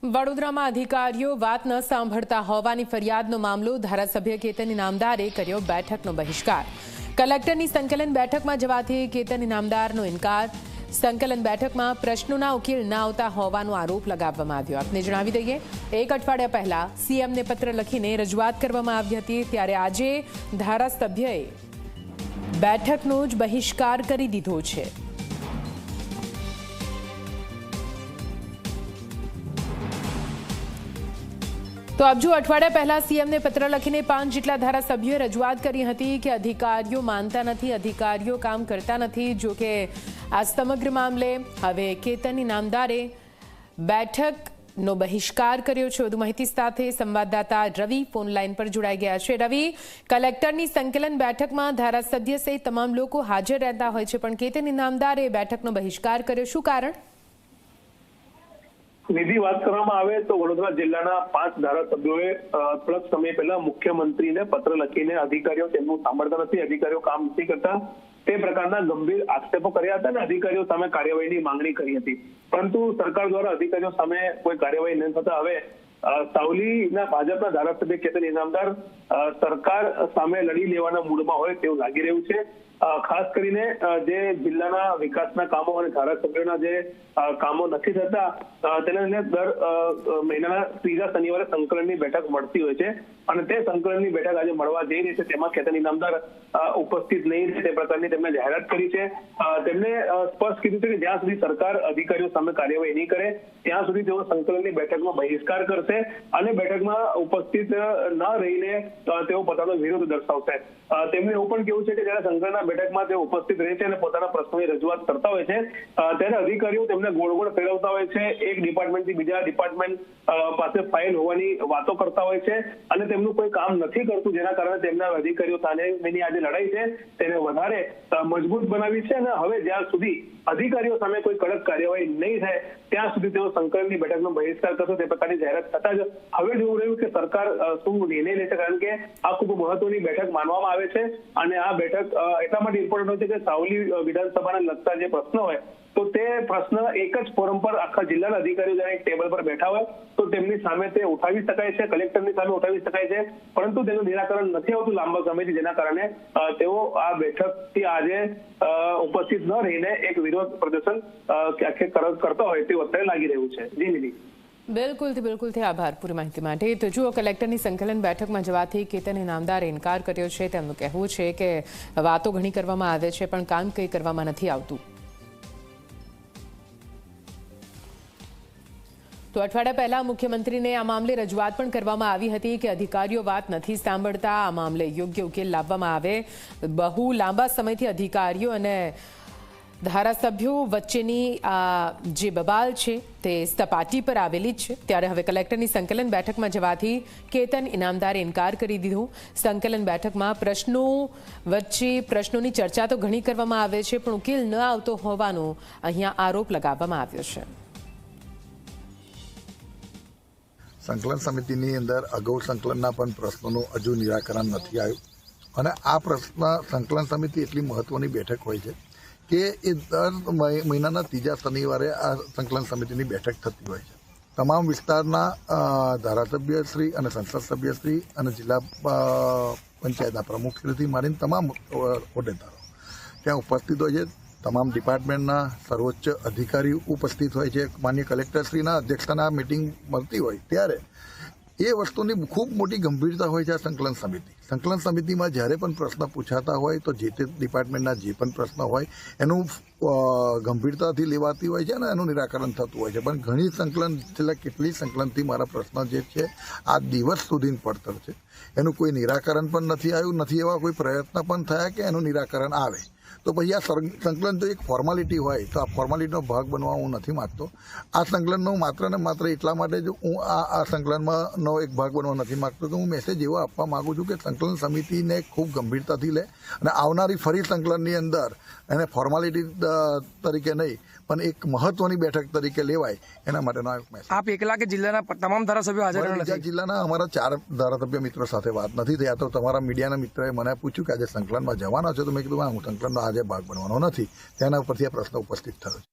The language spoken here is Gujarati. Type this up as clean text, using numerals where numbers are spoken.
વડોદરામાં અધિકારીઓ વાત ન સાંભળતા હોવાની ફરિયાદનો મામલો ધારાસભ્ય કેતન ઇનામદારે કર્યો બેઠકનો બહિષ્કાર। કલેક્ટરની સંકલન બેઠકમાં જવાથી કેતન ઇનામદારનો ઇનકાર। સંકલન બેઠકમાં પ્રશ્નોના ઉકેલ ન આવતા હોવાનો આરોપ લગાવવામાં આવ્યો। આપને જણાવી દઈએ, એક અઠવાડિયા પહેલા સીએમને પત્ર લખીને રજૂઆત કરવામાં આવી હતી, ત્યારે આજે ધારાસભ્યએ બેઠકનો જ બહિષ્કાર કરી દીધો છે। તો આપ જો અઠવાડિયા પહેલા સીએમને પત્ર લખીને 5 જેટલા ધારાસભ્યોએ રજૂઆત કરી હતી કે અધિકારીઓ માનતા નથી, અધિકારીઓ કામ કરતા નથી। જો કે આ સમગ્ર મામલે હવે કેતન ઇનામદારે બેઠકનો બહિષ્કાર કર્યો છે। વધુ માહિતી સાથે સંવાદદાતા રવિ ફોન લાઈન પર જોડાઈ ગયા છે। રવિ, કલેક્ટરની સંકલન બેઠકમાં ધારાસભ્ય સહિત તમામ લોકો હાજર રહેતા હોય છે, પણ કેતન ઇનામદારે બેઠકનો બહિષ્કાર કર્યો, શું કારણ? નિધિ, વાત કરવામાં આવે તો વડોદરા જિલ્લાના 5 ધારાસભ્યોએ થોડાક સમય પહેલા મુખ્યમંત્રીને પત્ર લખીને અધિકારીઓ તેમનું સાંભળતા નથી, અધિકારીઓ કામ નથી કરતા, તે પ્રકારના ગંભીર આક્ષેપો કર્યા હતા અને અધિકારીઓ સામે કાર્યવાહીની માંગણી કરી હતી। પરંતુ સરકાર દ્વારા અધિકારીઓ સામે કોઈ કાર્યવાહી ન થતા હવે સાવલીના ભાજપના ધારાસભ્ય કેતન ઇનામદાર સરકાર સામે લડી લેવાના મૂડમાં હોય તેવું લાગી રહ્યું છે। ખાસ કરીને જે જિલ્લાના વિકાસના કામો અને ધારાસભ્યોના જે કામો નથી થતા તેને લઈને દર મહિનાના ત્રીજા શનિવારે સંકલનની બેઠક મળતી હોય છે અને તે સંકલનની બેઠક આજે મળવા જઈ રહી છે। તેમાં કેતન ઇનામદાર ઉપસ્થિત નહીં રહે તે પ્રકારની તેમણે જાહેરાત કરી છે। તેમણે સ્પષ્ટ કીધું છે કે જ્યાં સુધી સરકાર અધિકારીઓ સામે કાર્યવાહી નહીં કરે ત્યાં સુધી તેઓ સંકલનની બેઠકમાં બહિષ્કાર કરશે અને બેઠકમાં ઉપસ્થિત ન રહીને તેઓ પોતાનો વિરોધ દર્શાવશે। તેમનું એવું પણ કેવું છે કે જ્યારે સંકલનના બેઠકમાં તેઓ ઉપસ્થિત રહે છે અને પોતાના પ્રશ્નોની રજૂઆત કરતા હોય છે ત્યારે અધિકારીઓ તેમને ગોળ ગોળ ફેરવતા હોય છે, એક ડિપાર્ટમેન્ટથી બીજા ડિપાર્ટમેન્ટ પાસે ફાઇલ હોવાની વાતો કરતા હોય છે અને તેમનું કોઈ કામ નથી કરતું, જેના કારણે તેમના અધિકારીઓ સામેની આ જે લડાઈ છે તેને વધારે મજબૂત બનાવી છે અને હવે જ્યાં સુધી અધિકારીઓ સામે કોઈ કડક કાર્યવાહી નહીં થાય ત્યાં સુધી તેઓ સંકલનની બેઠકનો બહિષ્કાર કરશે તે પ્રકારની જાહેરાત થતા જ હવે જોવું રહ્યું કે સરકાર શું નિર્ણય લેશે, કારણ કે આ ખૂબ મહત્વની બેઠક માનવામાં આવે છે અને આ બેઠક એટલા માટે ઇમ્પોર્ટન્ટ હોય છે કે સાવલી વિધાનસભાને લગતા જે પ્રશ્નો હોય તો તે પ્રશ્ન એક જ ફોરમ પર આખા જિલ્લાના અધિકારીઓ જ્યારે એક ટેબલ પર બેઠા હોય તો તેમની સામે તે ઉઠાવી શકાય છે, કલેક્ટરની સામે ઉઠાવી શકાય છે, પરંતુ તેનું નિરાકરણ નથી આવતું લાંબા સમયથી, જેના કારણે તેઓ આ બેઠકથી આજે ઉપસ્થિત ન રહીને એક વિરોધ પ્રદર્શન કરતા હોય તેવું અત્યારે લાગી રહ્યું છે। જી નિધિ। બિલકુલથી આભાર પૂરી માહિતી માટે। તો જુઓ, કલેક્ટરની સંકલન બેઠકમાં જવાથી કેતન ઇનામદારે ઇનકાર કર્યો છે। તેમનું કહેવું છે કે વાતો ઘણી કરવામાં આવે છે પણ કામ કંઈ કરવામાં નથી આવતું। તો અઠવાડિયા પહેલા મુખ્યમંત્રીને આ મામલે રજૂઆત પણ કરવામાં આવી હતી કે અધિકારીઓ વાત નથી સાંભળતા, આ મામલે યોગ્ય ઉકેલ લાવવામાં આવે। બહુ લાંબા સમયથી અધિકારીઓ અને ધારાસભ્યો વચ્ચેની આ જે બબાલ છે તે સપાટી પર આવેલી જ છે, ત્યારે હવે કલેક્ટરની સંકલન બેઠકમાં જવાથી કેતન ઇનામદારે ઇનકાર કરી દીધો। સંકલન બેઠકમાં પ્રશ્નોની ચર્ચા તો ઘણી કરવામાં આવે છે પણ ઉકેલ ન આવતો હોવાનો અહીંયા આરોપ લગાવવામાં આવ્યો છે। સંકલન સમિતિની અંદર અગાઉ સંકલનના પણ પ્રશ્નોનું હજુ નિરાકરણ નથી આવ્યું અને આ પ્રશ્ન સંકલન સમિતિ એટલી મહત્વની બેઠક હોય છે કે એ દર મહિનાના ત્રીજા શનિવારે આ સંકલન સમિતિની બેઠક થતી હોય છે। તમામ વિસ્તારના ધારાસભ્યશ્રી અને સંસદ સભ્યશ્રી અને જિલ્લા પંચાયતના પ્રમુખશ્રીથી માંડીને તમામ હોદ્દેદારો ત્યાં ઉપસ્થિત હોય છે। તમામ ડિપાર્ટમેન્ટના સર્વોચ્ચ અધિકારી ઉપસ્થિત હોય છે। માન્ય કલેક્ટરશ્રીના અધ્યક્ષતાના મિટિંગ મળતી હોય ત્યારે એ વસ્તુની ખૂબ મોટી ગંભીરતા હોય છે। આ સંકલન સમિતિમાં જ્યારે પણ પ્રશ્ન પૂછાતા હોય તો જે તે ડિપાર્ટમેન્ટના જે પણ પ્રશ્ન હોય એનું ગંભીરતાથી લેવાતી હોય છે અને એનું નિરાકરણ થતું હોય છે, પણ ઘણી છેલ્લા કેટલી સંકલનથી મારા પ્રશ્ન જે છે આ દિવસ સુધી પડતર છે, એનું કોઈ નિરાકરણ પણ નથી આવ્યું, નથી એવા કોઈ પ્રયત્ન પણ થયા કે એનું નિરાકરણ આવે। તો પછી આ સંકલન તો એક ફોર્માલિટી હોય તો આ ફોર્માલિટીનો ભાગ બનવા હું નથી માગતો। આ સંકલનનો માત્ર ને માત્ર એટલા માટે જ હું આ સંકલનનો એક ભાગ બનવા નથી માગતો કે હું મેસેજ એવો આપવા માગું છું કે સંકલન સમિતિને ખૂબ ગંભીરતાથી લે અને આવનારી ફરી સંકલનની અંદર એને ફોર્માલિટી તરીકે નહીં પણ એક મહત્વની બેઠક તરીકે લેવાય એના માટેનો એક મેસેજ। આપ એકલા કે જિલ્લાના તમામ ધારાસભ્યો હાજર નથી? જિલ્લાના અમારા 4 ધારાસભ્ય મિત્રો સાથે વાત નથી થઈ। આ તો તમારા મીડિયાના મિત્રોએ મને પૂછ્યું કે આજે સંકલનમાં જવાના છે તો મેં કીધું હું સંકલનનો આજે ભાગ બનવાનો નથી, તેના ઉપરથી આ પ્રશ્ન ઉપસ્થિત થયો છે।